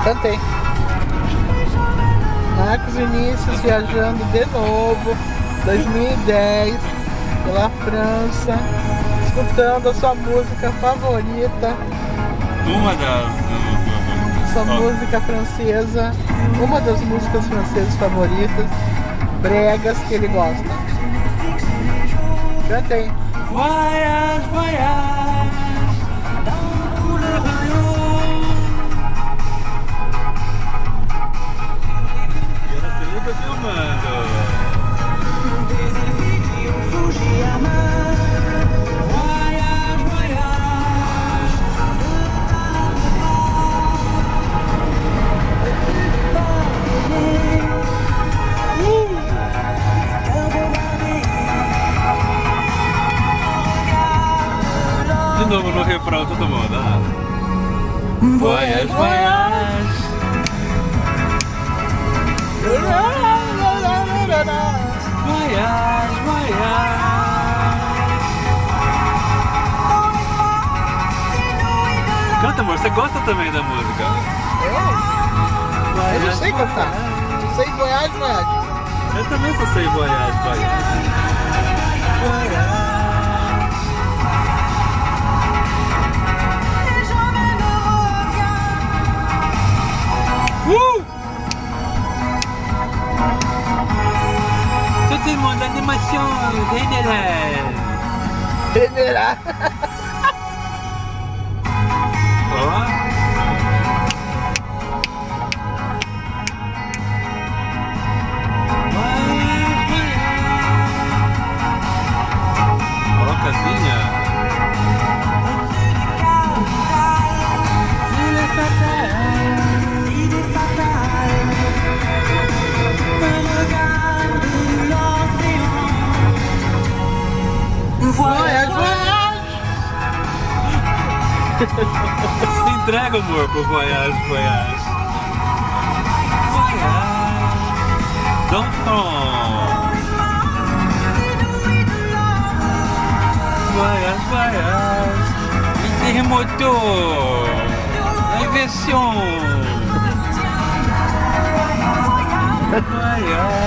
Cantei. Marcos Vinícius viajando de novo, 2010, pela França, escutando a sua música favorita. Uma das... Sua música francesa, uma das músicas francesas favoritas, bregas que ele gosta. Cantei. Voyage, voyage, dans tout le royaume. E ela se liga filmando. Voyage, voyage. De novo no refrão, todo mundo. Ah. Voyage, voyage. Voyage, voyage. Canta, amor, você gosta também da música? Eu não sei cantar. Eu sei voyage, voyage. Eu também só sei voyage, voyage. Tout le monde, animation générale. General. Ó, casinha. Voyage, voyage. Se entrega, amor, pro voyage, voyage. Voyage d'enfant. Voyage, voyage. Terremoto. Inversion. Voyage.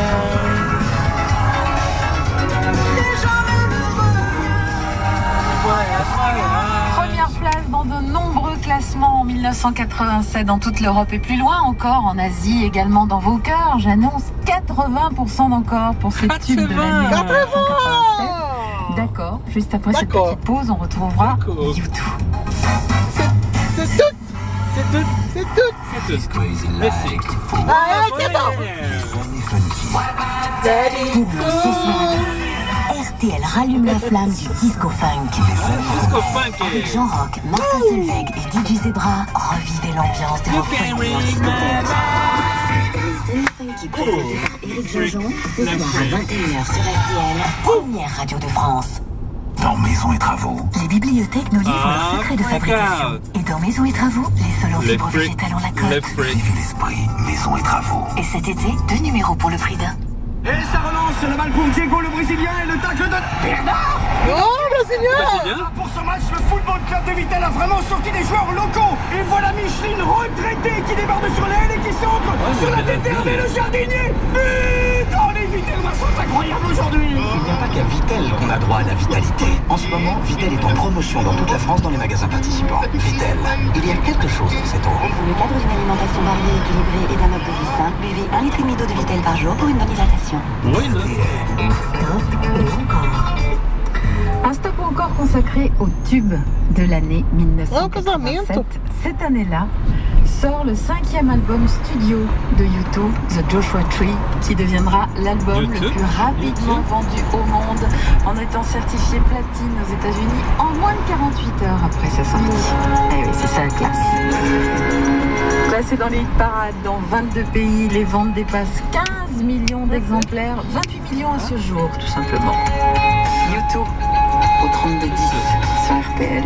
Première place dans de nombreux classements en 1987 dans toute l'Europe et plus loin encore en Asie, également dans vos cœurs. J'annonce 80% d'encore pour ces tubes de l'année 1987. D'accord, juste après cette petite pause, on retrouvera YouTube. C'est tout. C'est tout. C'est tout. C'est tout. Merci. Ah, c'est bon. RTL rallume la flamme du disco funk. Disco funk. Avec Jean Rock, Martin Solveig et DJ Zebra, revivez l'ambiance de vos folies en discothèque. Funky présenté par Éric Jean-Jean, ce soir à 21h sur RTL, première radio de France. Dans Maison et Travaux, Les bibliothèques nous livrent leurs secrets de fabrication. Et dans Maison et Travaux, les sols en fibres végétales ont la cote. vivez l'esprit Maison et Travaux. Et cet été, 2 numéros pour le prix d'un. Et ça relance, la balle pour Diego le Brésilien et le tacle de Bernard. Oh, Brésilien. Pour ce match, le football club de Vittel a vraiment sorti des joueurs locaux. Et voilà Micheline retraité qui débarde sur l'aile et qui centre sur la tête d'Hervé le jardinier. But. Oh, les Vittellois sont incroyables aujourd'hui. Il n'y a pas qu'à Vittel qu'on a droit à la vitalité. En ce moment, Vittel est en promotion dans toute la France dans les magasins participants. Vittel, il y a quelque chose dans cette eau. Dans le cadre d'une alimentation variée, équilibrée et d'un mode de vie sain, buvez 1,5 litre d'eau de Vittel par jour pour une bonne hydratation. Oui, là. Stop ou encore. Un stop encore consacré au tube de l'année 1987. Cette année-là sort le 5e album studio de U2, The Joshua Tree, qui deviendra l'album le plus rapidement vendu au monde en étant certifié platine aux États-Unis en moins de 48 heures après sa sortie. Eh oui, c'est ça la classe. Classé dans les hit parades dans 22 pays, les ventes dépassent 15 millions d'exemplaires, 28 millions à ce jour tout simplement. U2 au 32-10 sur RTL.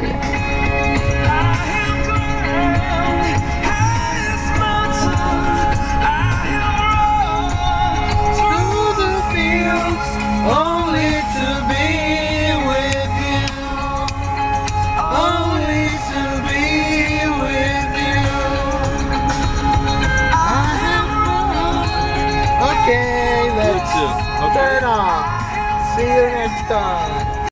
Okay, let's turn off. See you next time.